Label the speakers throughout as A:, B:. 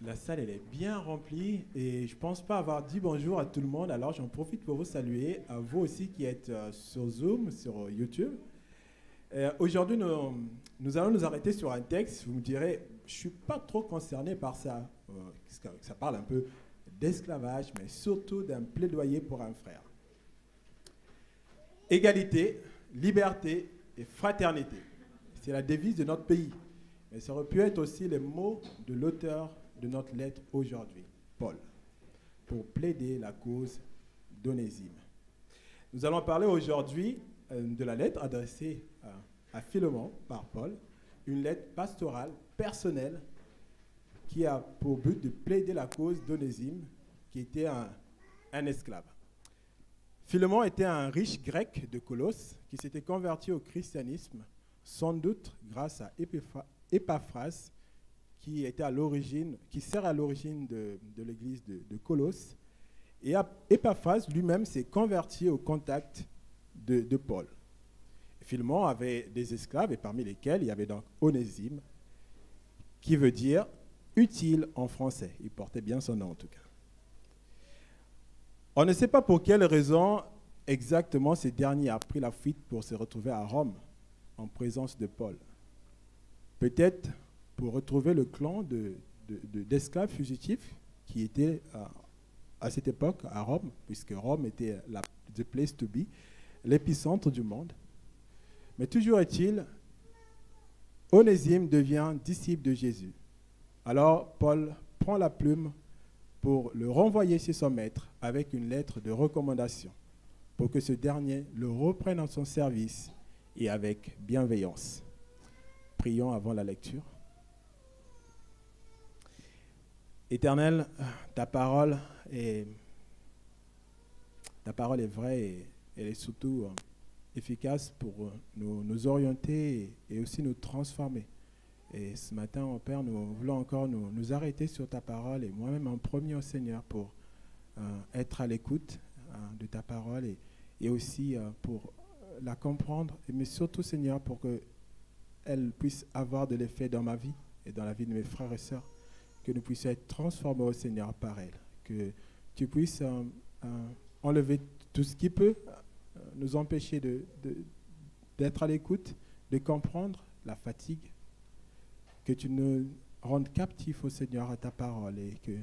A: La salle, elle est bien remplie et je ne pense pas avoir dit bonjour à tout le monde. Alors, j'en profite pour vous saluer, à vous aussi qui êtes sur Zoom, sur YouTube. Aujourd'hui, nous allons nous arrêter sur un texte. Vous me direz, je ne suis pas trop concerné par ça. Ça parle un peu d'esclavage, mais surtout d'un plaidoyer pour un frère. Égalité, liberté et fraternité. C'est la devise de notre pays. Mais ça aurait pu être aussi les mots de l'auteur de notre lettre aujourd'hui, Paul, pour plaider la cause d'Onésime. Nous allons parler aujourd'hui de la lettre adressée à Philémon par Paul, une lettre pastorale, personnelle, qui a pour but de plaider la cause d'Onésime, qui était un esclave. Philémon était un riche grec de Colosse qui s'était converti au christianisme, sans doute grâce à Épaphras, qui sert à l'origine de l'église de Colosse. Et Épaphras lui-même s'est converti au contact de Paul. Philémon avait des esclaves, et parmi lesquels il y avait donc Onésime, qui veut dire utile en français. Il portait bien son nom en tout cas. On ne sait pas pour quelle raison exactement ce dernier a pris la fuite pour se retrouver à Rome, en présence de Paul. Peut-être pour retrouver le clan d'esclaves fugitifs qui étaient à cette époque à Rome, puisque Rome était the place to be, l'épicentre du monde. Mais toujours est-il, Onésime devient disciple de Jésus. Alors Paul prend la plume pour le renvoyer chez son maître avec une lettre de recommandation pour que ce dernier le reprenne en son service et avec bienveillance. Prions avant la lecture. Éternel, ta parole est vraie et elle est surtout efficace pour nous orienter et aussi nous transformer. Et ce matin, oh Père, nous voulons encore nous arrêter sur ta parole et moi-même en premier au Seigneur pour être à l'écoute de ta parole et aussi pour la comprendre, mais surtout, Seigneur, pour qu'elle puisse avoir de l'effet dans ma vie et dans la vie de mes frères et sœurs, que nous puissions être transformés au Seigneur par elle, que tu puisses enlever tout ce qui peut nous empêcher d'être à l'écoute, de comprendre la fatigue, que tu nous rendes captifs au Seigneur à ta parole et que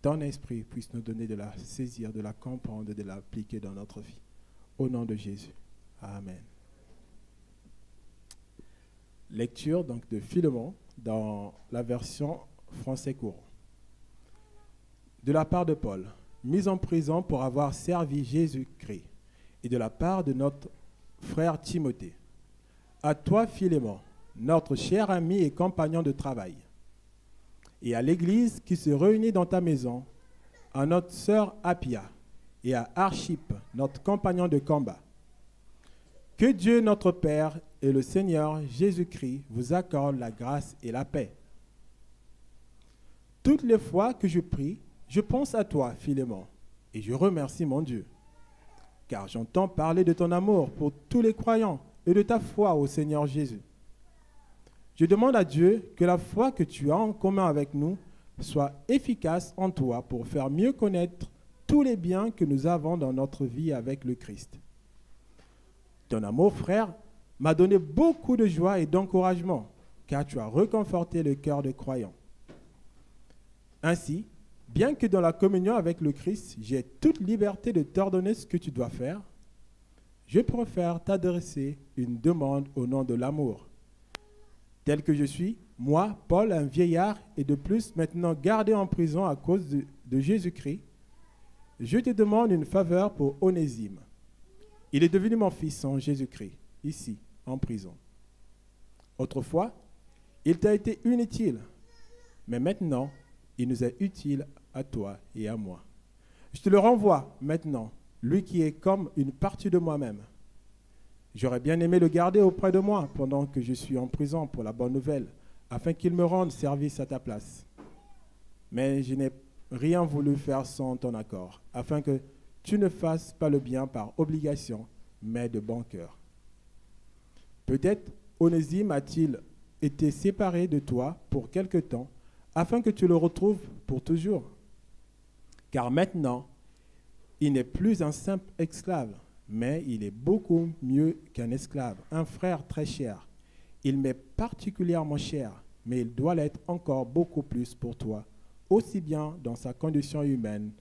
A: ton esprit puisse nous donner de la saisir, de la comprendre et de l'appliquer dans notre vie. Au nom de Jésus. Amen. Lecture donc de Philémon dans la version français courant. De la part de Paul, mis en prison pour avoir servi Jésus-Christ, et de la part de notre frère Timothée. À toi, Philémon, notre cher ami et compagnon de travail, et à l'Église qui se réunit dans ta maison, à notre sœur Appia et à Archippe, notre compagnon de combat. Que Dieu notre Père et le Seigneur Jésus-Christ vous accordent la grâce et la paix. Toutes les fois que je prie, je pense à toi, Philémon, et je remercie mon Dieu, car j'entends parler de ton amour pour tous les croyants et de ta foi au Seigneur Jésus. Je demande à Dieu que la foi que tu as en commun avec nous soit efficace en toi pour faire mieux connaître tous les biens que nous avons dans notre vie avec le Christ. Ton amour, frère, m'a donné beaucoup de joie et d'encouragement, car tu as réconforté le cœur des croyants. Ainsi, bien que dans la communion avec le Christ, j'ai toute liberté de t'ordonner ce que tu dois faire, je préfère t'adresser une demande au nom de l'amour. Tel que je suis, moi, Paul, un vieillard, et de plus maintenant gardé en prison à cause de Jésus-Christ, je te demande une faveur pour Onésime. Il est devenu mon fils en Jésus-Christ, ici, en prison. Autrefois, il t'a été inutile, mais maintenant, il nous est utile à toi et à moi. Je te le renvoie maintenant, lui qui est comme une partie de moi-même. J'aurais bien aimé le garder auprès de moi pendant que je suis en prison pour la bonne nouvelle, afin qu'il me rende service à ta place. Mais je n'ai rien voulu faire sans ton accord, afin que tu ne fasses pas le bien par obligation, mais de bon cœur. Peut-être Onésime a-t-il été séparé de toi pour quelque temps, afin que tu le retrouves pour toujours. Car maintenant, il n'est plus un simple esclave, mais il est beaucoup mieux qu'un esclave, un frère très cher. Il m'est particulièrement cher, mais il doit l'être encore beaucoup plus pour toi, aussi bien dans sa condition humaine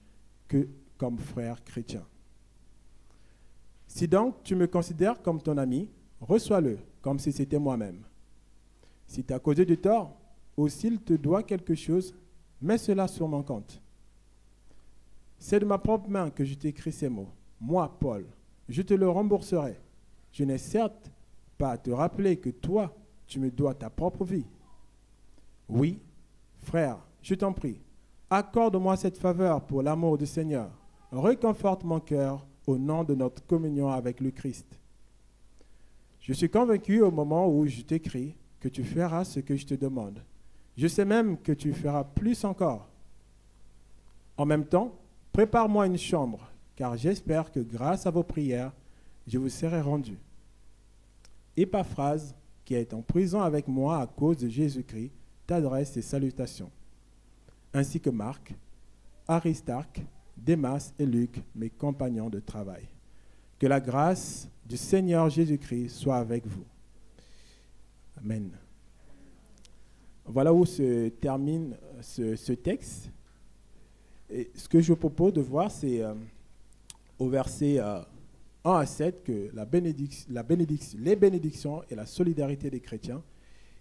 A: que comme frère chrétien. Si donc tu me considères comme ton ami, reçois-le comme si c'était moi-même. Si tu as causé du tort, ou s'il te doit quelque chose, mets cela sur mon compte. C'est de ma propre main que je t'écris ces mots. Moi, Paul, je te le rembourserai. Je n'ai certes pas à te rappeler que toi, tu me dois ta propre vie. Oui, frère, je t'en prie, accorde-moi cette faveur pour l'amour du Seigneur. Réconforte mon cœur au nom de notre communion avec le Christ. Je suis convaincu au moment où je t'écris que tu feras ce que je te demande. Je sais même que tu feras plus encore. En même temps, prépare-moi une chambre, car j'espère que grâce à vos prières, je vous serai rendu. Épaphrase, qui est en prison avec moi à cause de Jésus-Christ, t'adresse ses salutations, ainsi que Marc, Aristarque, Démas et Luc, mes compagnons de travail. Que la grâce du Seigneur Jésus-Christ soit avec vous. Amen. Voilà où se termine ce texte. Et ce que je vous propose de voir, c'est au verset 1 à 7 que les bénédictions et la solidarité des chrétiens.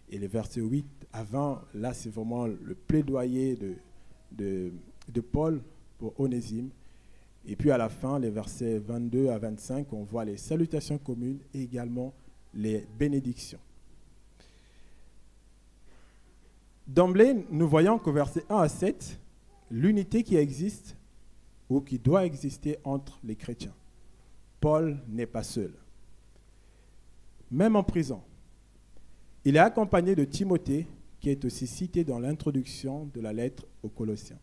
A: Et les versets 8 à 20, là, c'est vraiment le plaidoyer de Paul pour Onésime. Et puis à la fin, les versets 22 à 25, on voit les salutations communes et également les bénédictions. D'emblée, nous voyons qu'au verset 1 à 7, l'unité qui existe ou qui doit exister entre les chrétiens. Paul n'est pas seul. Même en prison, il est accompagné de Timothée, qui est aussi cité dans l'introduction de la lettre aux Colossiens.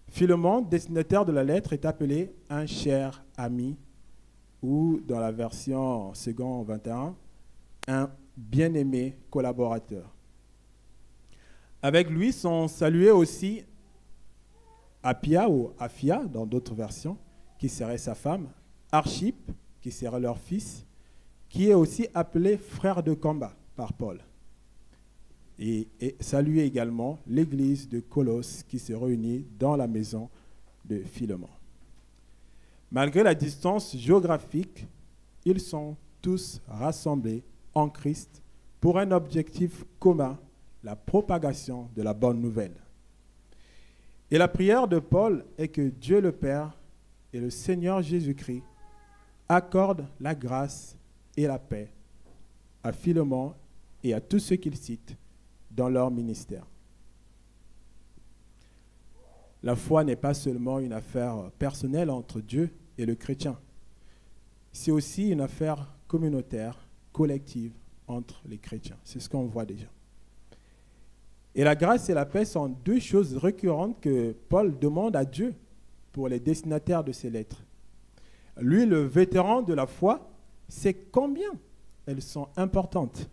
A: Philémon, destinataire de la lettre, est appelé un cher ami, ou dans la version second 21, un bien-aimé collaborateur. Avec lui sont salués aussi Appia ou Aphia, dans d'autres versions, qui serait sa femme, Archippe, qui serait leur fils, qui est aussi appelé frère de combat par Paul. Et saluer également l'église de Colosse qui se réunit dans la maison de Philémon. Malgré la distance géographique, ils sont tous rassemblés en Christ pour un objectif commun, la propagation de la bonne nouvelle. Et la prière de Paul est que Dieu le Père et le Seigneur Jésus-Christ accordent la grâce et la paix à Philémon et à tous ceux qu'il cite dans leur ministère. La foi n'est pas seulement une affaire personnelle entre Dieu et le chrétien. C'est aussi une affaire communautaire, collective entre les chrétiens. C'est ce qu'on voit déjà. Et la grâce et la paix sont deux choses récurrentes que Paul demande à Dieu pour les destinataires de ses lettres. Lui, le vétéran de la foi, sait combien elles sont importantes.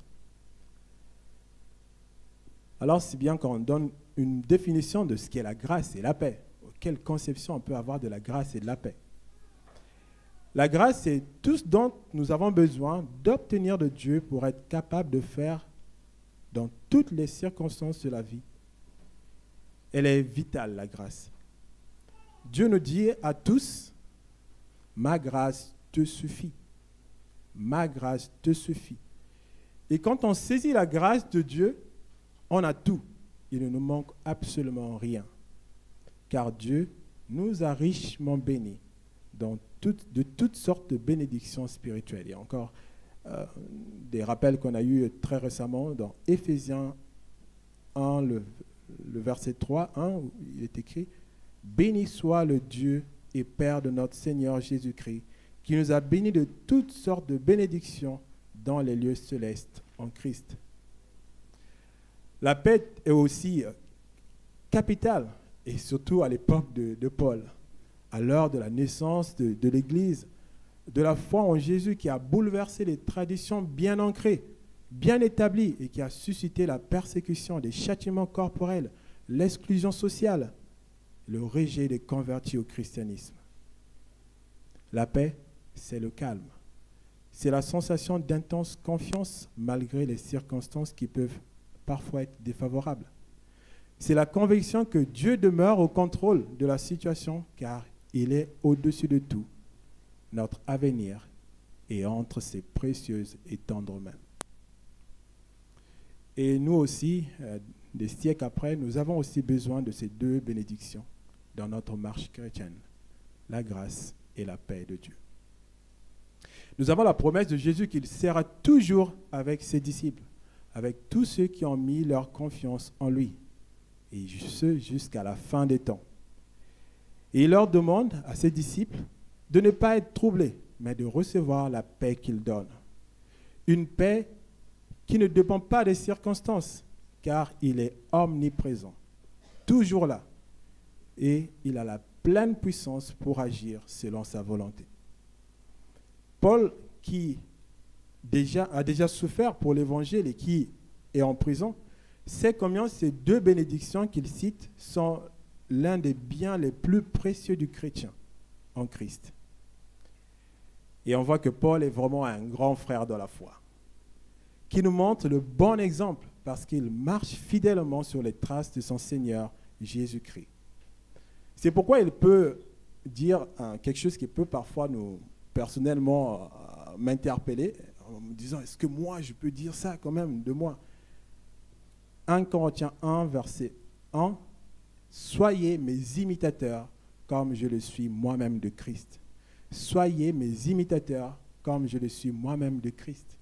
A: Alors, c'est bien qu'on donne une définition de ce qu'est la grâce et la paix. Quelle conception on peut avoir de la grâce et de la paix? La grâce, c'est tout ce dont nous avons besoin d'obtenir de Dieu pour être capable de faire dans toutes les circonstances de la vie. Elle est vitale, la grâce. Dieu nous dit à tous, ma grâce te suffit. Ma grâce te suffit. Et quand on saisit la grâce de Dieu, on a tout. Il ne nous manque absolument rien. Car Dieu nous a richement bénis de toutes sortes de bénédictions spirituelles. Il y a encore des rappels qu'on a eus très récemment dans Éphésiens 1, le verset 3, 1, où il est écrit « Béni soit le Dieu et Père de notre Seigneur Jésus-Christ, qui nous a bénis de toutes sortes de bénédictions dans les lieux célestes en Christ. » La paix est aussi capitale, et surtout à l'époque de Paul, à l'heure de la naissance de l'Église, de la foi en Jésus qui a bouleversé les traditions bien ancrées bien établi et qui a suscité la persécution, des châtiments corporels, l'exclusion sociale, le rejet des convertis au christianisme. La paix, c'est le calme. C'est la sensation d'intense confiance malgré les circonstances qui peuvent parfois être défavorables. C'est la conviction que Dieu demeure au contrôle de la situation car il est au-dessus de tout. Notre avenir est entre ses précieuses et tendres mains. Et nous aussi, des siècles après, nous avons aussi besoin de ces deux bénédictions dans notre marche chrétienne, la grâce et la paix de Dieu. Nous avons la promesse de Jésus qu'il sera toujours avec ses disciples, avec tous ceux qui ont mis leur confiance en lui, et ce jusqu'à la fin des temps. Et il leur demande à ses disciples de ne pas être troublés, mais de recevoir la paix qu'il donne. Une paix qui ne dépend pas des circonstances, car il est omniprésent, toujours là, et il a la pleine puissance pour agir selon sa volonté. Paul, qui a déjà souffert pour l'évangile et qui est en prison, sait combien ces deux bénédictions qu'il cite sont l'un des biens les plus précieux du chrétien en Christ. Et on voit que Paul est vraiment un grand frère dans la foi, qui nous montre le bon exemple parce qu'il marche fidèlement sur les traces de son Seigneur Jésus-Christ. C'est pourquoi il peut dire quelque chose qui peut parfois personnellement m'interpeller en me disant, est-ce que moi je peux dire ça quand même de moi? 1 Corinthiens 1, verset 1, « Soyez mes imitateurs comme je le suis moi-même de Christ. » Soyez mes imitateurs comme je le suis moi-même de Christ.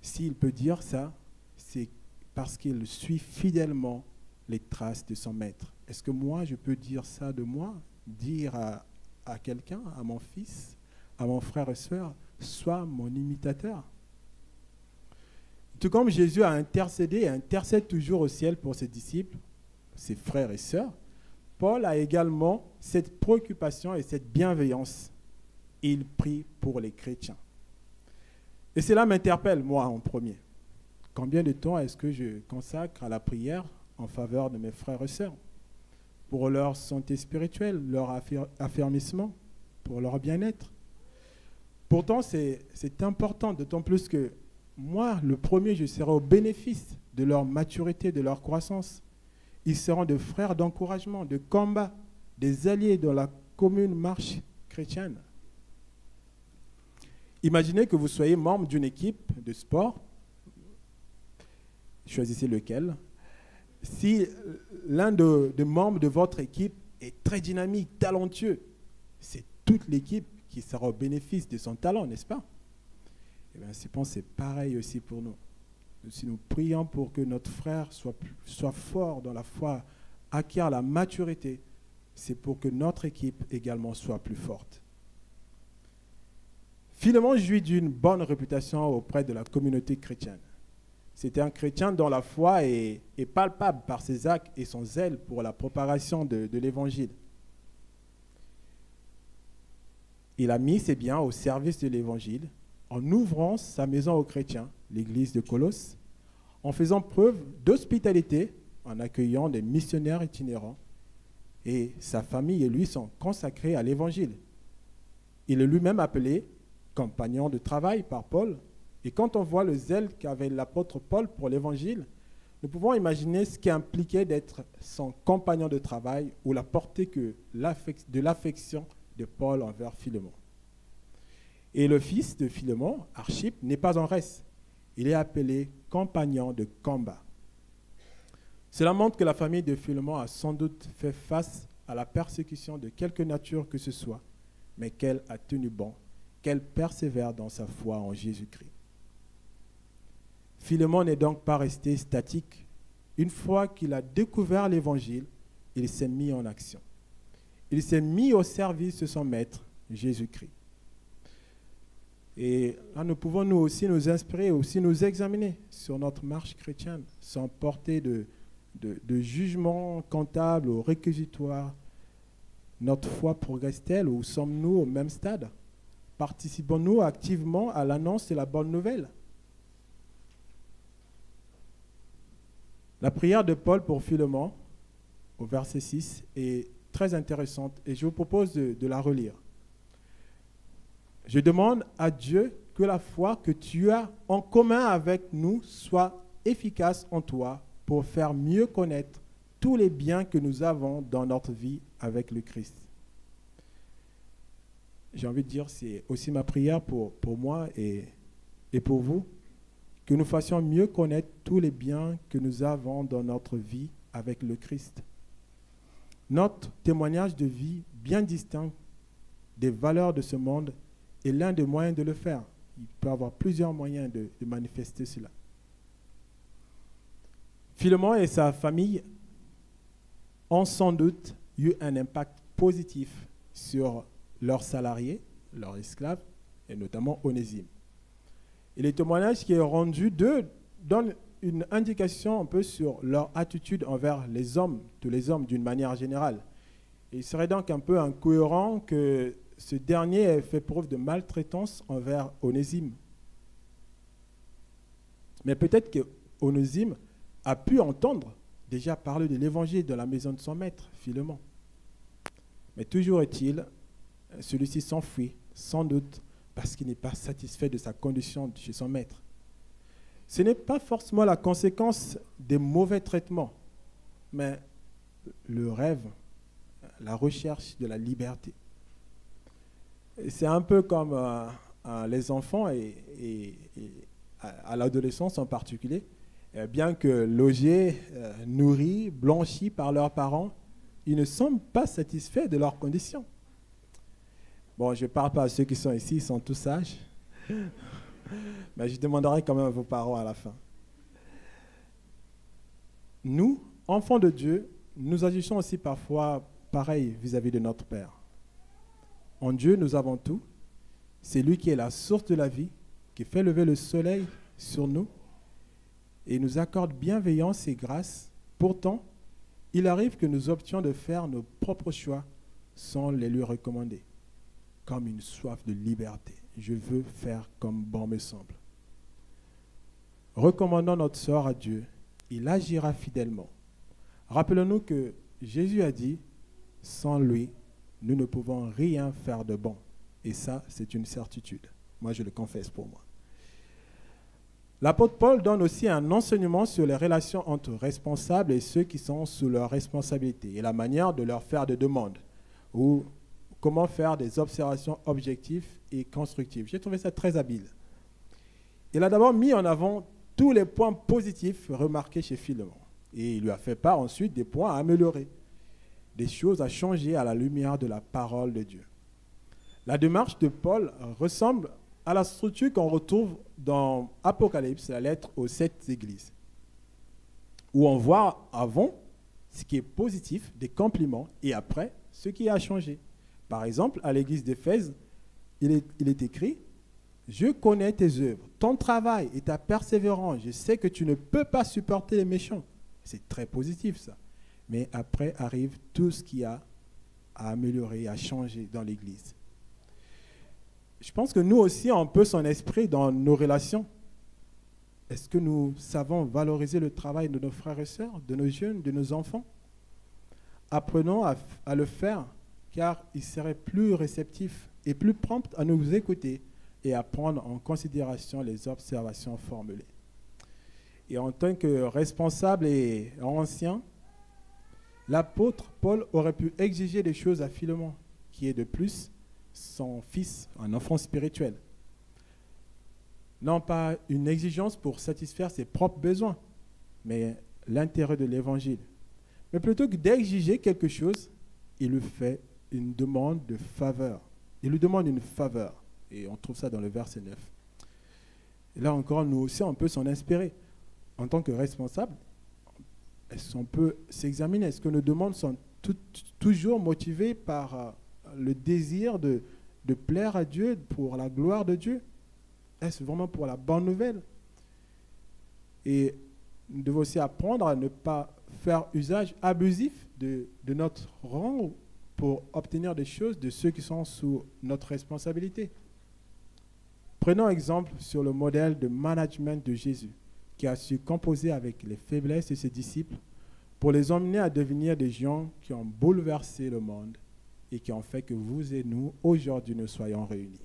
A: S'il peut dire ça, c'est parce qu'il suit fidèlement les traces de son maître. Est-ce que moi, je peux dire ça de moi? Dire à quelqu'un, à mon fils, à mon frère et soeur, sois mon imitateur. Tout comme Jésus a intercédé et intercède toujours au ciel pour ses disciples, ses frères et sœurs, Paul a également cette préoccupation et cette bienveillance. Il prie pour les chrétiens. Et cela m'interpelle, moi, en premier. Combien de temps est-ce que je consacre à la prière en faveur de mes frères et sœurs, pour leur santé spirituelle, leur affermissement, pour leur bien-être? Pourtant, c'est important, d'autant plus que moi, le premier, je serai au bénéfice de leur maturité, de leur croissance. Ils seront des frères d'encouragement, de combat, des alliés dans la commune marche chrétienne. Imaginez que vous soyez membre d'une équipe de sport. Choisissez lequel. Si l'un des membres de votre équipe est très dynamique, talentueux, c'est toute l'équipe qui sera au bénéfice de son talent, n'est-ce pas? Eh bien, je pense que c'est pareil aussi pour nous. Si nous prions pour que notre frère soit fort dans la foi, acquiert la maturité, c'est pour que notre équipe également soit plus forte. Philémon jouit d'une bonne réputation auprès de la communauté chrétienne. C'était un chrétien dont la foi est palpable par ses actes et son zèle pour la propagation de l'évangile. Il a mis ses biens au service de l'évangile en ouvrant sa maison aux chrétiens, l'église de Colosse, en faisant preuve d'hospitalité, en accueillant des missionnaires itinérants, et sa famille et lui sont consacrés à l'évangile. Il est lui-même appelé compagnon de travail par Paul, et quand on voit le zèle qu'avait l'apôtre Paul pour l'évangile, nous pouvons imaginer ce qui impliquait d'être son compagnon de travail ou la portée de l'affection de Paul envers Philémon. Et le fils de Philémon, Archippe, n'est pas en reste. Il est appelé compagnon de combat. Cela montre que la famille de Philémon a sans doute fait face à la persécution de quelque nature que ce soit, mais qu'elle a tenu bon, qu'elle persévère dans sa foi en Jésus-Christ. Philémon n'est donc pas resté statique. Une fois qu'il a découvert l'Évangile, il s'est mis en action. Il s'est mis au service de son maître, Jésus-Christ. Et là, nous pouvons nous aussi nous inspirer, aussi nous examiner sur notre marche chrétienne, sans porter de jugement comptable ou réquisitoire. Notre foi progresse-t-elle ou sommes-nous au même stade? participons-nous activement à l'annonce de la bonne nouvelle? La prière de Paul pour Philémon, au verset 6, est très intéressante et je vous propose de la relire. Je demande à Dieu que la foi que tu as en commun avec nous soit efficace en toi pour faire mieux connaître tous les biens que nous avons dans notre vie avec le Christ. J'ai envie de dire, c'est aussi ma prière pour moi et pour vous, que nous fassions mieux connaître tous les biens que nous avons dans notre vie avec le Christ. Notre témoignage de vie bien distinct des valeurs de ce monde est l'un des moyens de le faire. Il peut y avoir plusieurs moyens de manifester cela. Philémon et sa famille ont sans doute eu un impact positif sur leurs salariés, leurs esclaves, et notamment Onésime. Et les témoignages qui est rendu d'eux donnent une indication un peu sur leur attitude envers les hommes, tous les hommes d'une manière générale. Et il serait donc un peu incohérent que ce dernier ait fait preuve de maltraitance envers Onésime. Mais peut-être que Onésime a pu entendre déjà parler de l'évangile de la maison de son maître, Philémon. Mais toujours est-il, celui-ci s'enfuit, sans doute parce qu'il n'est pas satisfait de sa condition chez son maître. Ce n'est pas forcément la conséquence des mauvais traitements, mais le rêve, la recherche de la liberté. C'est un peu comme les enfants et à l'adolescence en particulier. Bien que logés, nourris, blanchis par leurs parents, ils ne semblent pas satisfaits de leurs conditions. Bon, je ne parle pas à ceux qui sont ici, ils sont tous sages. Mais je demanderai quand même à vos parents à la fin. Nous, enfants de Dieu, nous agissons aussi parfois pareil vis-à-vis de notre Père. En Dieu, nous avons tout. C'est lui qui est la source de la vie, qui fait lever le soleil sur nous et nous accorde bienveillance et grâce. Pourtant, il arrive que nous options de faire nos propres choix sans les lui recommander, comme une soif de liberté. Je veux faire comme bon me semble. Recommandons notre sort à Dieu, il agira fidèlement. Rappelons-nous que Jésus a dit, sans lui, nous ne pouvons rien faire de bon. Et ça, c'est une certitude. Moi, je le confesse pour moi. L'apôtre Paul donne aussi un enseignement sur les relations entre responsables et ceux qui sont sous leur responsabilité et la manière de leur faire des demandes ou comment faire des observations objectives et constructives. J'ai trouvé ça très habile. Il a d'abord mis en avant tous les points positifs remarqués chez Philémon et il lui a fait part ensuite des points à améliorer, des choses à changer à la lumière de la parole de Dieu. La démarche de Paul ressemble à la structure qu'on retrouve dans Apocalypse, la lettre aux 7 églises, où on voit avant ce qui est positif, des compliments, et après, ce qui a changé. Par exemple, à l'église d'Éphèse, il est écrit « Je connais tes œuvres, ton travail et ta persévérance. Je sais que tu ne peux pas supporter les méchants. » C'est très positif, ça. Mais après arrive tout ce qu'il y a à améliorer, à changer dans l'église. Je pense que nous aussi, on peut son esprit dans nos relations. Est-ce que nous savons valoriser le travail de nos frères et sœurs, de nos jeunes, de nos enfants? Apprenons à le faire, car ils seraient plus réceptifs et plus prompts à nous écouter et à prendre en considération les observations formulées. Et en tant que responsable et ancien, l'apôtre Paul aurait pu exiger des choses à Philémon, qui est de plus son fils, un enfant spirituel. Non pas une exigence pour satisfaire ses propres besoins, mais l'intérêt de l'évangile. Mais plutôt que d'exiger quelque chose, il lui fait une demande de faveur. Il lui demande une faveur. Et on trouve ça dans le verset 9. Et là encore, nous aussi, on peut s'en inspirer. En tant que responsable, est-ce qu'on peut s'examiner? Est-ce que nos demandes sont toujours motivées par le désir de plaire à Dieu, pour la gloire de Dieu? Est-ce vraiment pour la bonne nouvelle? Et nous devons aussi apprendre à ne pas faire usage abusif de notre rang pour obtenir des choses de ceux qui sont sous notre responsabilité. Prenons exemple sur le modèle de management de Jésus, qui a su composer avec les faiblesses de ses disciples pour les emmener à devenir des gens qui ont bouleversé le monde et qui ont fait que vous et nous, aujourd'hui, nous soyons réunis.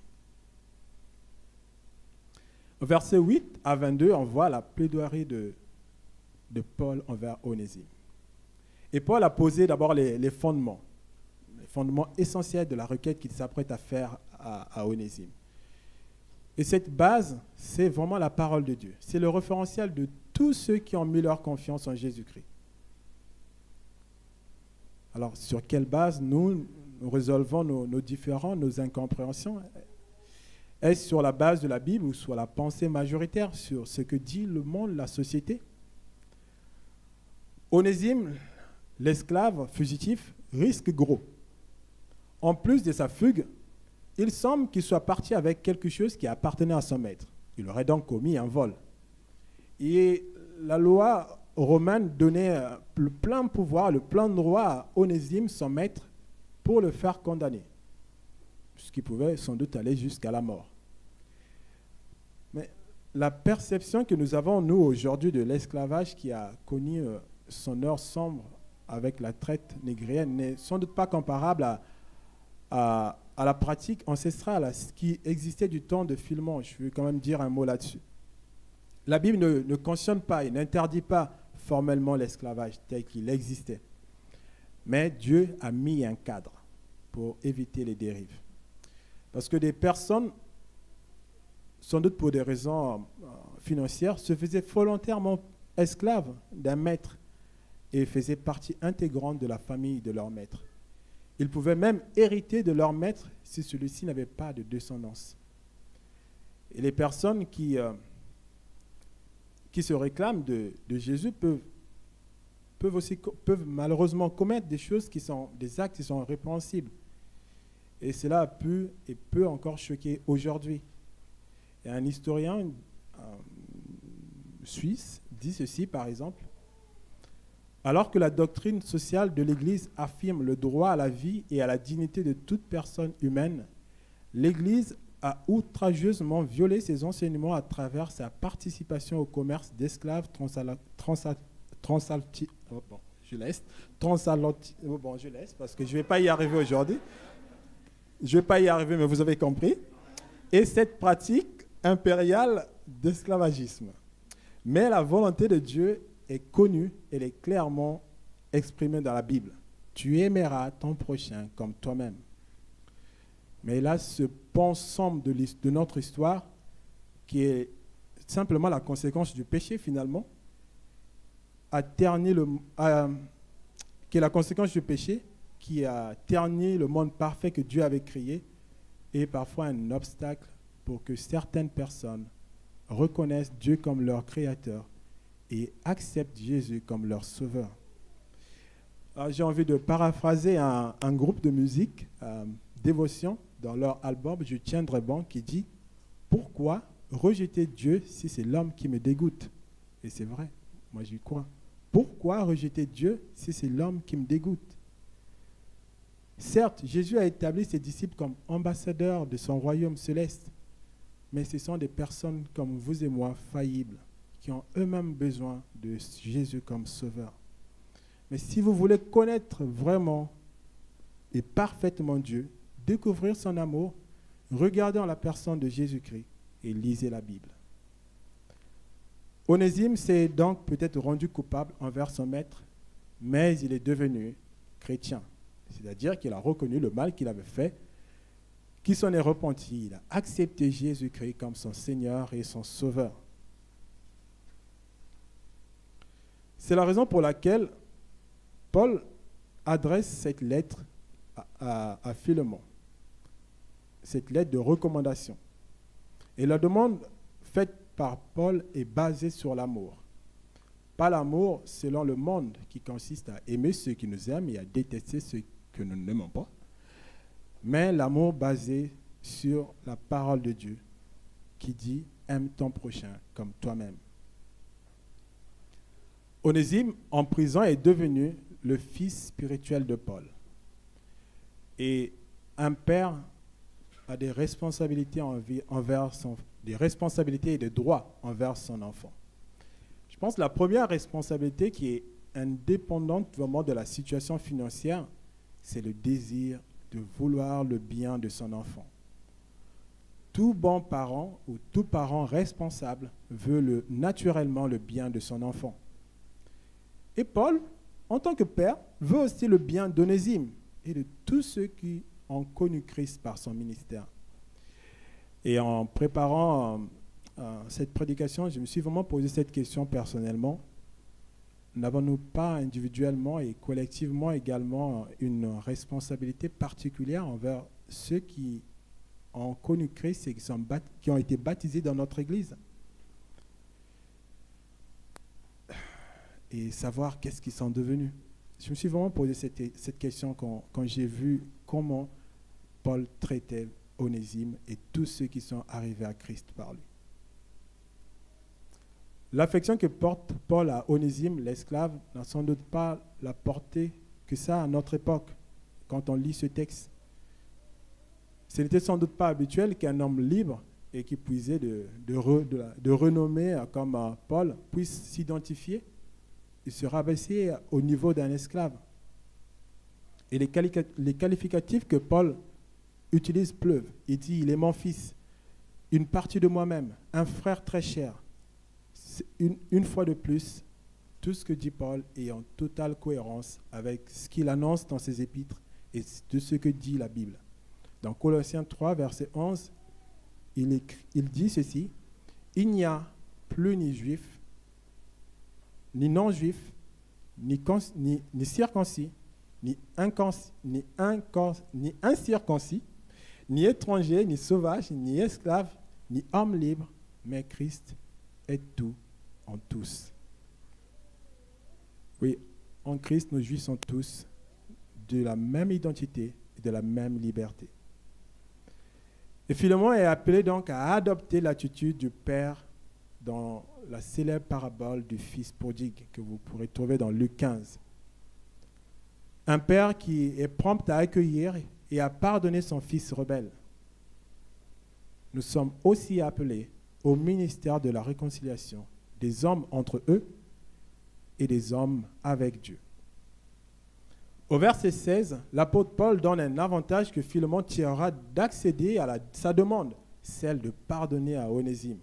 A: Au verset 8 à 22, on voit la plaidoirie de Paul envers Onésime. Et Paul a posé d'abord les fondements essentiels de la requête qu'il s'apprête à faire à Onésime. Et cette base, c'est vraiment la parole de Dieu. C'est le référentiel de tous ceux qui ont mis leur confiance en Jésus-Christ. Alors, sur quelle base nous résolvons nos différends, nos incompréhensions? Est-ce sur la base de la Bible ou sur la pensée majoritaire, sur ce que dit le monde, la société? Onésime, l'esclave fugitif, risque gros. En plus de sa fugue, il semble qu'il soit parti avec quelque chose qui appartenait à son maître. Il aurait donc commis un vol. Et la loi romaine donnait le plein pouvoir, le plein droit à Onésime, son maître, pour le faire condamner. Ce qui pouvait sans doute aller jusqu'à la mort. Mais la perception que nous avons, nous, aujourd'hui, de l'esclavage qui a connu son heure sombre avec la traite négrienne n'est sans doute pas comparable à la pratique ancestrale, à ce qui existait du temps de Philémon. Je veux quand même dire un mot là-dessus. La Bible ne cautionne pas et n'interdit pas formellement l'esclavage tel qu'il existait. Mais Dieu a mis un cadre pour éviter les dérives. Parce que des personnes, sans doute pour des raisons financières, se faisaient volontairement esclaves d'un maître et faisaient partie intégrante de la famille de leur maître. Ils pouvaient même hériter de leur maître si celui-ci n'avait pas de descendance. Et les personnes qui se réclament de Jésus peuvent malheureusement commettre des choses qui sont des actes qui sont répréhensibles. Et cela a pu et peut encore choquer aujourd'hui. Et un historien suisse dit ceci, par exemple: alors que la doctrine sociale de l'Église affirme le droit à la vie et à la dignité de toute personne humaine, l'Église a outrageusement violé ses enseignements à travers sa participation au commerce d'esclaves je laisse parce que je ne vais pas y arriver aujourd'hui. Je ne vais pas y arriver, mais vous avez compris. Et cette pratique impériale d'esclavagisme. Mais la volonté de Dieu est connue, elle est clairement exprimée dans la Bible. Tu aimeras ton prochain comme toi-même. Mais là, ce pan sombre de notre histoire, qui est simplement la conséquence du péché finalement, qui est la conséquence du péché, qui a terni le monde parfait que Dieu avait créé, est parfois un obstacle pour que certaines personnes reconnaissent Dieu comme leur créateur et acceptent Jésus comme leur sauveur. Alors, j'ai envie de paraphraser un groupe de musique, Dévotion, dans leur album « Je tiendrai bon » qui dit « Pourquoi rejeter Dieu si c'est l'homme qui me dégoûte ?» Et c'est vrai, moi j'y crois. Pourquoi rejeter Dieu si c'est l'homme qui me dégoûte? Certes, Jésus a établi ses disciples comme ambassadeurs de son royaume céleste, mais ce sont des personnes comme vous et moi, faillibles, qui ont eux-mêmes besoin de Jésus comme sauveur. Mais si vous voulez connaître vraiment et parfaitement Dieu, découvrir son amour, regardez en la personne de Jésus-Christ et lisez la Bible. Onésime s'est donc peut-être rendu coupable envers son maître, mais il est devenu chrétien. C'est-à-dire qu'il a reconnu le mal qu'il avait fait, qu'il s'en est repenti. Il a accepté Jésus-Christ comme son Seigneur et son Sauveur. C'est la raison pour laquelle Paul adresse cette lettre à Philémon, cette lettre de recommandation. Et la demande faite par Paul est basée sur l'amour. Pas l'amour selon le monde qui consiste à aimer ceux qui nous aiment et à détester ceux que nous n'aimons pas, mais l'amour basé sur la parole de Dieu qui dit « aime ton prochain comme toi-même ». Onésime, en prison, est devenu le fils spirituel de Paul. Et un père a des responsabilités, des responsabilités et des droits envers son enfant. Je pense que la première responsabilité qui est indépendante vraiment de la situation financière, c'est le désir de vouloir le bien de son enfant. Tout bon parent ou tout parent responsable veut naturellement le bien de son enfant. Et Paul, en tant que père, veut aussi le bien d'Onésime et de tous ceux qui ont connu Christ par son ministère. Et en préparant cette prédication, je me suis vraiment posé cette question personnellement. N'avons-nous pas individuellement et collectivement également une responsabilité particulière envers ceux qui ont connu Christ et qui ont été baptisés dans notre Église? Et savoir qu'est-ce qu'ils sont devenus. Je me suis vraiment posé cette question quand j'ai vu comment Paul traitait Onésime et tous ceux qui sont arrivés à Christ par lui. L'affection que porte Paul à Onésime, l'esclave, n'a sans doute pas la portée que ça à notre époque, quand on lit ce texte. Ce n'était sans doute pas habituel qu'un homme libre et qui puisait de renommée comme Paul puisse s'identifier et se rabaisser au niveau d'un esclave. Et les qualificatifs que Paul utilise pleuvent. Il dit, il est mon fils, une partie de moi-même, un frère très cher. Une fois de plus, tout ce que dit Paul est en totale cohérence avec ce qu'il annonce dans ses épîtres et de ce que dit la Bible. Dans Colossiens 3, verset 11, il dit ceci, « Il n'y a plus ni juif, ni non-juif, ni circoncis, ni incirconcis, ni étranger, ni sauvage, ni esclave, ni homme libre, mais Christ est tout en tous. » Oui, en Christ, nous jouissons tous de la même identité et de la même liberté. Et Philémon est appelé donc à adopter l'attitude du Père dans la célèbre parabole du Fils prodigue que vous pourrez trouver dans Luc 15. Un père qui est prompt à accueillir et à pardonner son fils rebelle. Nous sommes aussi appelés au ministère de la réconciliation des hommes entre eux et des hommes avec Dieu. Au verset 16, l'apôtre Paul donne un avantage que Philémon tirera d'accéder à sa demande, celle de pardonner à Onésime.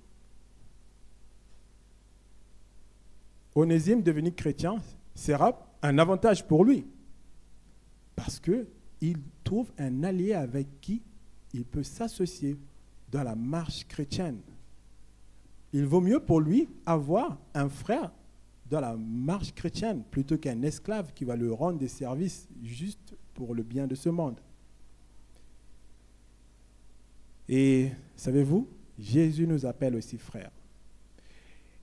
A: Onésime, devenu chrétien, sera un avantage pour lui, parce qu'il trouve un allié avec qui il peut s'associer dans la marche chrétienne. Il vaut mieux pour lui avoir un frère dans la marche chrétienne plutôt qu'un esclave qui va lui rendre des services juste pour le bien de ce monde. Et savez-vous, Jésus nous appelle aussi frères.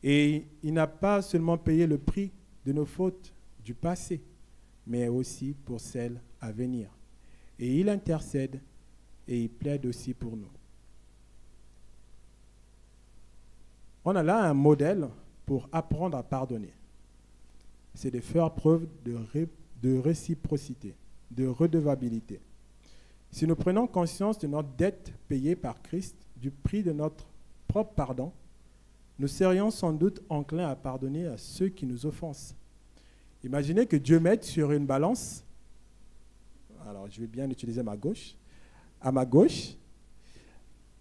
A: Et il n'a pas seulement payé le prix de nos fautes du passé, mais aussi pour celles à venir. Et il intercède et il plaide aussi pour nous. On a là un modèle pour apprendre à pardonner. C'est de faire preuve de réciprocité, de redevabilité. Si nous prenons conscience de notre dette payée par Christ, du prix de notre propre pardon, nous serions sans doute enclins à pardonner à ceux qui nous offensent. Imaginez que Dieu mette sur une balance, alors je vais bien utiliser ma gauche, à ma gauche,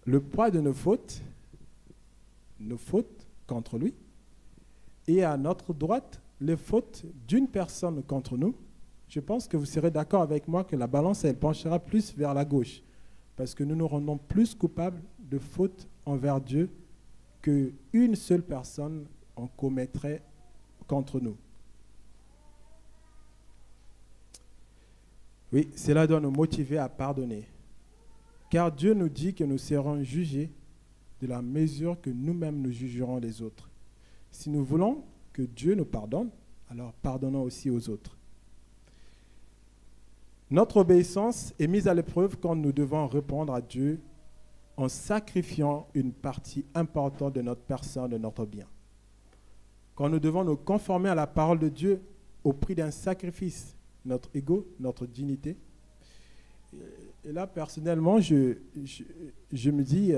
A: le poids de nos fautes contre lui, et à notre droite, les fautes d'une personne contre nous. Je pense que vous serez d'accord avec moi que la balance, elle penchera plus vers la gauche, parce que nous nous rendons plus coupables de fautes envers Dieu qu'une seule personne en commettrait contre nous. Oui, cela doit nous motiver à pardonner, car Dieu nous dit que nous serons jugés de la mesure que nous-mêmes nous jugerons les autres. Si nous voulons que Dieu nous pardonne, alors pardonnons aussi aux autres. Notre obéissance est mise à l'épreuve quand nous devons répondre à Dieu en sacrifiant une partie importante de notre personne, de notre bien. Quand nous devons nous conformer à la parole de Dieu au prix d'un sacrifice, notre ego, notre dignité, Et là, personnellement, je me dis,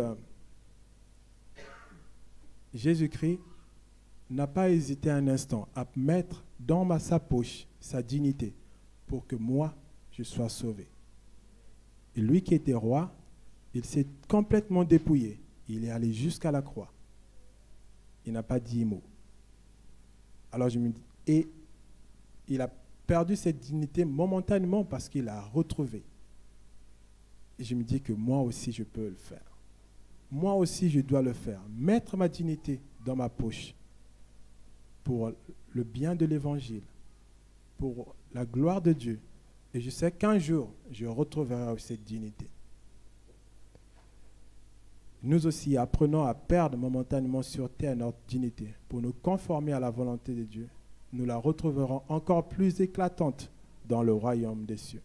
A: Jésus-Christ n'a pas hésité un instant à mettre dans sa poche sa dignité pour que moi, je sois sauvé. Et lui qui était roi, il s'est complètement dépouillé. Il est allé jusqu'à la croix. Il n'a pas dit mot. Alors je me dis, et il a perdu cette dignité momentanément parce qu'il l'a retrouvée. Et je me dis que moi aussi je peux le faire. Moi aussi je dois le faire. Mettre ma dignité dans ma poche pour le bien de l'évangile, pour la gloire de Dieu. Et je sais qu'un jour, je retrouverai cette dignité. Nous aussi apprenons à perdre momentanément sur terre notre dignité pour nous conformer à la volonté de Dieu. Nous la retrouverons encore plus éclatante dans le royaume des cieux.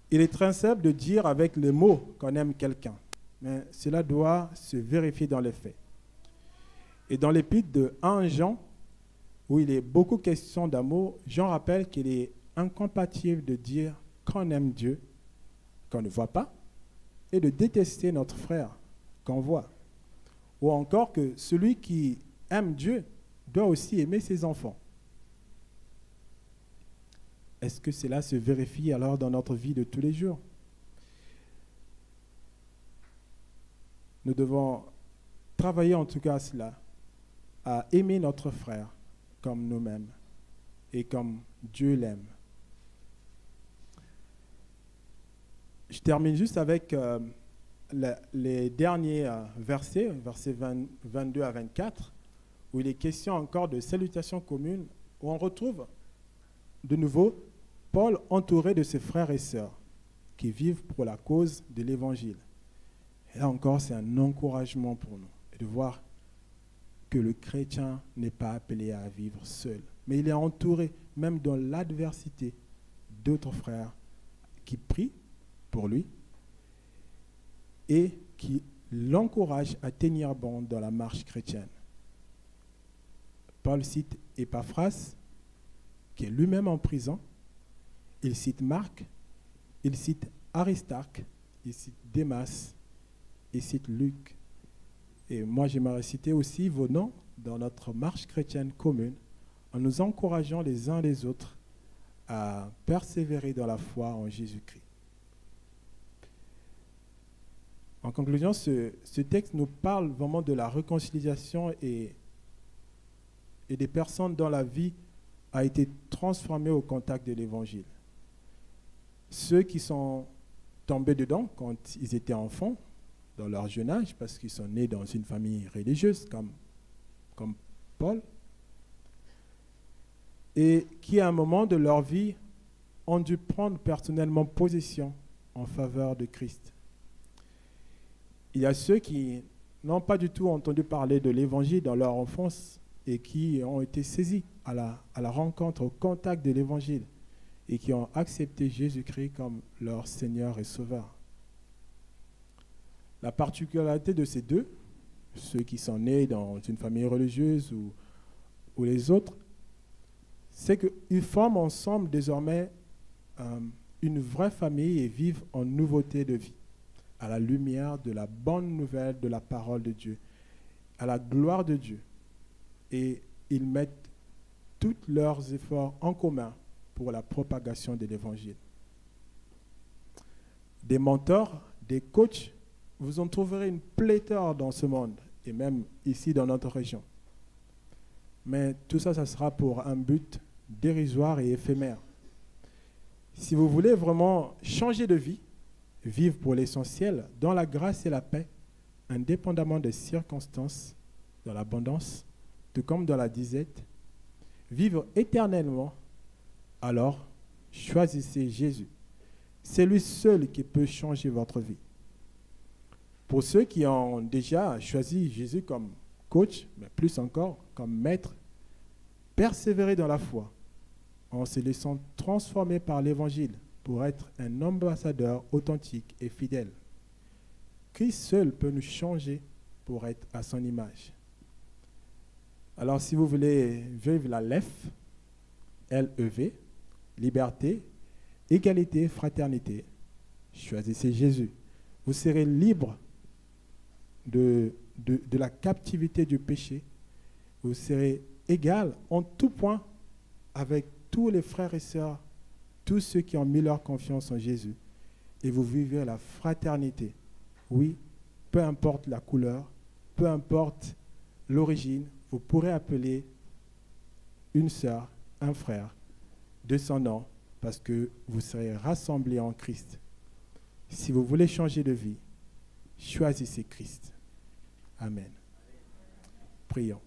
A: Il est très simple de dire avec les mots qu'on aime quelqu'un, mais cela doit se vérifier dans les faits. Et dans l'épître de 1 Jean, où il est beaucoup question d'amour, Jean rappelle qu'il est incompatible de dire qu'on aime Dieu, qu'on ne voit pas, et de détester notre frère qu'on voit. Ou encore que celui qui aime Dieu doit aussi aimer ses enfants. Est-ce que cela se vérifie alors dans notre vie de tous les jours? Nous devons travailler en tout cas à cela, à aimer notre frère comme nous-mêmes et comme Dieu l'aime. Je termine juste avec les derniers versets, versets 22 à 24, où il est question encore de salutations communes, où on retrouve de nouveau Paul entouré de ses frères et sœurs qui vivent pour la cause de l'Évangile. Et là encore, c'est un encouragement pour nous, de voir que le chrétien n'est pas appelé à vivre seul, mais il est entouré, même dans l'adversité, d'autres frères qui prient pour lui et qui l'encouragent à tenir bon dans la marche chrétienne. Paul cite Épaphras, qui est lui-même en prison. Il cite Marc, il cite Aristarque, il cite Démas, il cite Luc. Et moi, j'aimerais citer aussi vos noms dans notre marche chrétienne commune, en nous encourageant les uns les autres à persévérer dans la foi en Jésus-Christ. En conclusion, ce texte nous parle vraiment de la réconciliation et des personnes dont la vie a été transformée au contact de l'Évangile. Ceux qui sont tombés dedans quand ils étaient enfants, dans leur jeune âge, parce qu'ils sont nés dans une famille religieuse comme Paul, et qui, à un moment de leur vie, ont dû prendre personnellement position en faveur de Christ. Il y a ceux qui n'ont pas du tout entendu parler de l'Évangile dans leur enfance et qui ont été saisis à la rencontre, au contact de l'Évangile et qui ont accepté Jésus-Christ comme leur Seigneur et Sauveur. La particularité de ces deux, ceux qui sont nés dans une famille religieuse ou les autres, c'est qu'ils forment ensemble désormais une vraie famille et vivent en nouveauté de vie, à la lumière de la bonne nouvelle de la parole de Dieu, à la gloire de Dieu. Et ils mettent tous leurs efforts en commun pour la propagation de l'Évangile. Des mentors, des coachs, vous en trouverez une pléthore dans ce monde, et même ici dans notre région. Mais tout ça, ça sera pour un but dérisoire et éphémère. Si vous voulez vraiment changer de vie, vivre pour l'essentiel, dans la grâce et la paix, indépendamment des circonstances, dans l'abondance, tout comme dans la disette, vivre éternellement, alors choisissez Jésus. C'est lui seul qui peut changer votre vie. Pour ceux qui ont déjà choisi Jésus comme coach, mais plus encore comme maître, persévérez dans la foi en se laissant transformer par l'Évangile pour être un ambassadeur authentique et fidèle. Christ seul peut nous changer pour être à son image. Alors si vous voulez vivre la LEF, L-E-V, liberté, égalité, fraternité, Choisissez Jésus. Vous serez libre de la captivité du péché. Vous serez égal en tout point avec tous les frères et sœurs, tous ceux qui ont mis leur confiance en Jésus. Et vous vivez la fraternité. Oui, peu importe la couleur, peu importe l'origine, vous pourrez appeler une sœur, un frère, de son nom, parce que vous serez rassemblés en Christ. Si vous voulez changer de vie, choisissez Christ. Amen. Prions.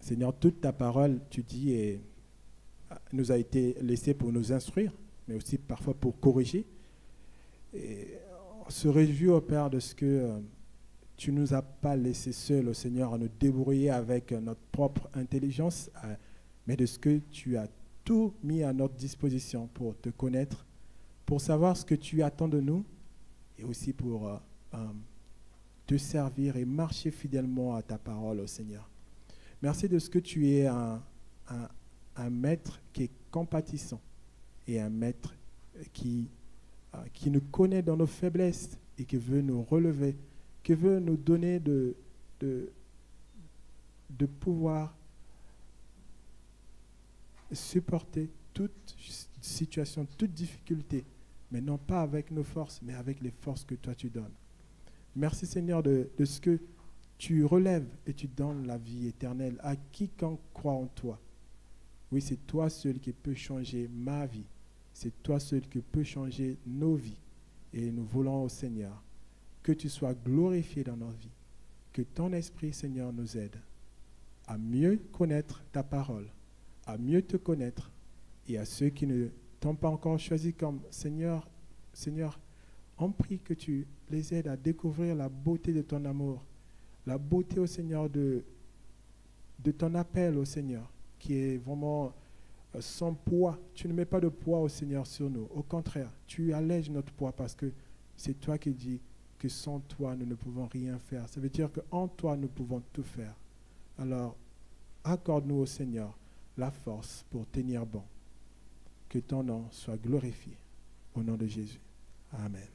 A: Seigneur, toute ta parole, tu dis, nous a été laissée pour nous instruire, mais aussi parfois pour corriger. Et on se réjouit, au Père, de ce que tu ne nous as pas laissés seuls, au Seigneur, à nous débrouiller avec notre propre intelligence, mais de ce que tu as tout mis à notre disposition pour te connaître, pour savoir ce que tu attends de nous, et aussi pour te servir et marcher fidèlement à ta parole, au Seigneur. Merci de ce que tu es un maître qui est compatissant et un maître qui nous connaît dans nos faiblesses et qui veut nous relever, qui veut nous donner de pouvoir supporter toute situation, toute difficulté, mais non pas avec nos forces, mais avec les forces que toi tu donnes. Merci Seigneur de ce que tu relèves et tu donnes la vie éternelle à quiconque croit en toi. Oui, c'est toi seul qui peux changer ma vie. C'est toi seul qui peux changer nos vies. Et nous voulons au Seigneur que tu sois glorifié dans nos vies. Que ton esprit, Seigneur, nous aide à mieux connaître ta parole, à mieux te connaître, et à ceux qui ne t'ont pas encore choisi comme Seigneur, on prie que tu les aides à découvrir la beauté de ton amour, la beauté, au Seigneur, de ton appel, au Seigneur, qui est vraiment sans poids. Tu ne mets pas de poids, au Seigneur, sur nous. Au contraire, tu allèges notre poids parce que c'est toi qui dis que sans toi, nous ne pouvons rien faire. Ça veut dire qu'en toi, nous pouvons tout faire. Alors, accorde-nous, au Seigneur, la force pour tenir bon. Que ton nom soit glorifié. Au nom de Jésus. Amen.